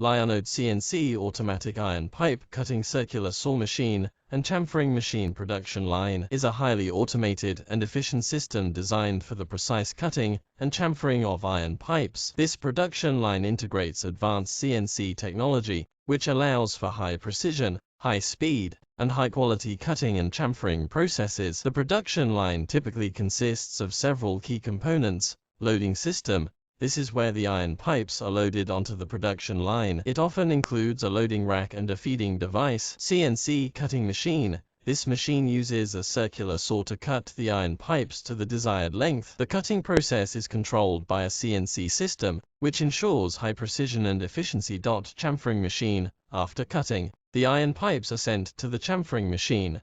leno CNC automatic iron pipe cutting circular saw machine and chamfering machine production line is a highly automated and efficient system designed for the precise cutting and chamfering of iron pipes. This production line integrates advanced CNC technology, which allows for high precision, high speed, and high-quality cutting and chamfering processes. The production line typically consists of several key components. Loading system. This is where the iron pipes are loaded onto the production line. It often includes a loading rack and a feeding device. CNC cutting machine. This machine uses a circular saw to cut the iron pipes to the desired length. The cutting process is controlled by a CNC system, which ensures high precision and efficiency. Chamfering machine. After cutting, the iron pipes are sent to the chamfering machine.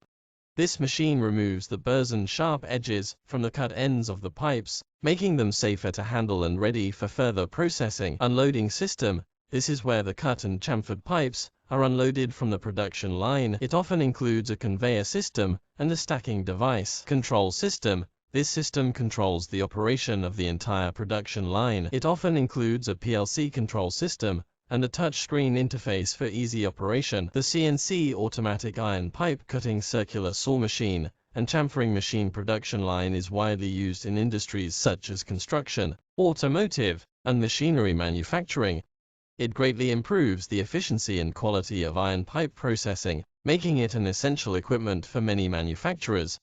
This machine removes the burrs and sharp edges from the cut ends of the pipes, making them safer to handle and ready for further processing. Unloading system. This is where the cut and chamfered pipes are unloaded from the production line. It often includes a conveyor system and a stacking device. Control system. This system controls the operation of the entire production line. It often includes a PLC control system and a touchscreen interface for easy operation. The CNC automatic iron pipe cutting circular saw machine and chamfering machine production line is widely used in industries such as construction, automotive, and machinery manufacturing. It greatly improves the efficiency and quality of iron pipe processing, making it an essential equipment for many manufacturers.